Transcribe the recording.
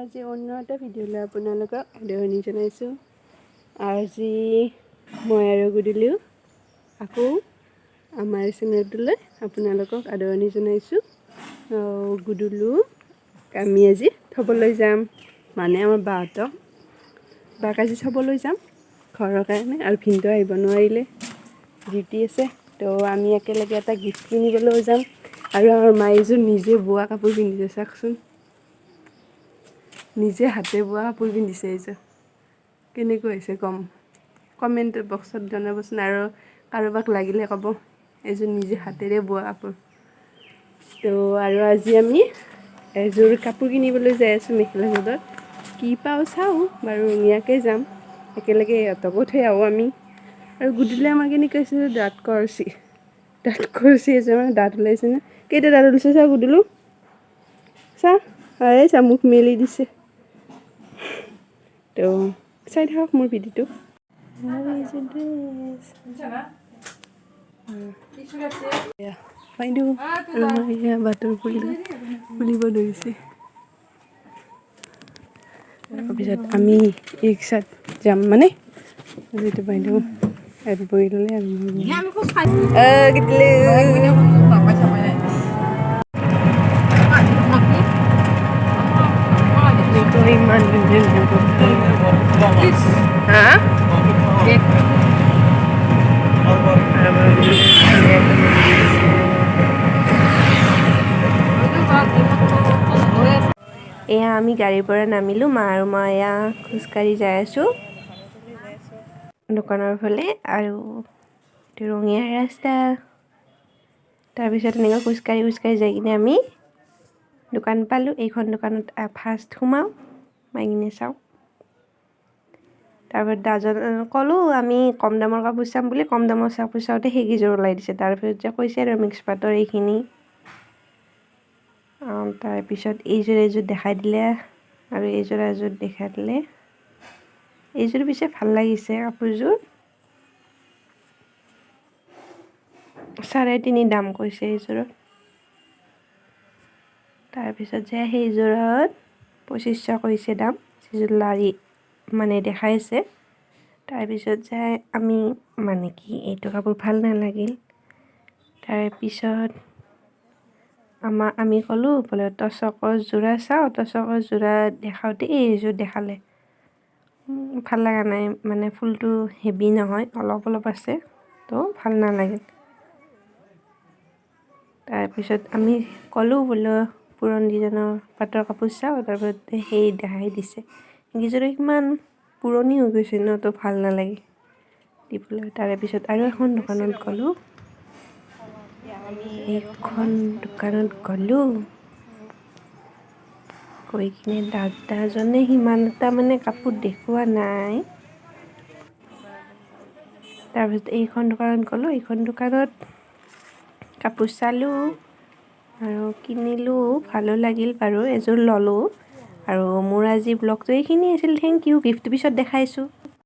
আজি অন্য এটা ভিডিঅ'লৈ আপোনালোকক আদৰণি জনাইছোঁ। আজি মই আৰু গুদুলিও আকৌ আমাৰ চেনেলটোলৈ আপোনালোকক আদৰণি জনাইছোঁ। গুদুলু আমি আজি থ'বলৈ যাম, মানে আমাৰ বাক আজি থ'বলৈ যাম ঘৰৰ কাৰণে। আৰু ভিনদেউ আহিব নোৱাৰিলে, ডিউটি আছে, তো আমি একেলগে এটা গিফ্ট কিনিবলৈও যাম। আৰু আমাৰ মায়ে এযোৰ নিজে বোৱা কাপোৰ পিন্ধিছে, চাওকচোন, নিজে হাতে বোৱা কাপোৰ পিন্ধিছে। এইযোৰ কেনেকুৱা হৈছে কমেণ্ট বক্সত জনাবচোন। আৰু কাৰোবাক লাগিলে ক'ব এইযোৰ নিজে হাতেৰে বোৱা কাপোৰ। তো আৰু আজি আমি এযোৰ কাপোৰ কিনিবলৈ যাই আছোঁ, মেখেলা চাদৰ। কি পাওঁ চাওঁ বাৰু, ৰঙীয়াকৈ যাম, একেলগে ইহঁতকো থৈ আহোঁ আমি। আৰু গুদুলিয়ে আমাৰ কেনেকৈ হৈছে দাঁত কৰচি আছে, মানে দাঁত ওলাইছে না। কেইটা দাঁত ওলাইছে চা গুদুলু, চা চা, মুখ মেলি দিছে। তো চাই থাকক মোৰ ভিডিঅ'টো। বাইদেউ বাটৰ ফুলিব ধৰিছে। তাৰপিছত আমি ৰিক্সাত যাম, মানে যিটো বাইদেউ ইয়াত বহি ল'লে আৰু ইমান এয়া আমি গাড়ীৰ পৰা নামিলোঁ, মা আৰু মই এয়া খোজকাঢ়ি যাই আছোঁ দোকানৰ ফালে। আৰু ৰঙীয়া ৰাস্তা, তাৰপিছত এনেকৈ খোজকাঢ়ি যাই কিনে আমি দোকান পালোঁ। এইখন দোকানত ফাৰ্ষ্ট সোমাওঁ, মাই কিনে চাওঁ। তাৰপিছত দাজন ক'লোঁ আমি কম দামৰ কাপোৰ চাম বুলি, কম দামৰ কাপোৰ চাওঁতে সেইকেইযোৰ ওলাই দিছে। তাৰপিছত যে কৈছে আৰু মিক্স পাটৰ এইখিনি। তাৰপিছত এইযোৰ দেখাই দিলে, আৰু এযোৰ দেখাই দিলে। এইযোৰ পিছে ভাল লাগিছে কাপোৰযোৰ, 3.5 দাম কৈছে এইযোৰত। তাৰপিছত যে সেইযোৰত 2500 কৈছে দাম, যিযোৰ লাৰি মানে দেখাইছে। তাৰপিছত যে আমি মানে কি এইটো কাপোৰ ভাল নালাগিল। তাৰপিছত আমি ক'লোঁ বোলে টচকৰ যোৰা চাওঁ, টচকৰ যোৰা দেখাওঁতে এইযোৰ দেখালে। ভাল লগা নাই, মানে ফুলটো হেভি নহয়, অলপ অলপ আছে, তো ভাল নালাগিল। তাৰপিছত আমি ক'লোঁ বোলো পুৰণ ডিজাইনৰ পাটৰ কাপোৰ চাওঁ, তাৰপিছত সেই দেখাই দিছে। সেইকেইযোৰ ইমান পুৰণি হৈ গৈছে ন, তো ভাল নালাগে দিবলৈ। তাৰেপিছত আৰু এখন দোকানত গ'লোঁ, গৈ কিনে দাদাজনে সিমান এটা মানে কাপোৰ দেখুওৱা নাই। তাৰপিছত এইখন দোকানত গ'লোঁ, এইখন দোকানত কাপোৰ চালোঁ আৰু কিনিলোঁ, ভালো লাগিল বাৰু, এযোৰ ল'লোঁ। আৰু মোৰ আজি ব্লগটো এইখিনি আছিল, থেংক ইউ। গিফ্টটো পিছত দেখাইছোঁ।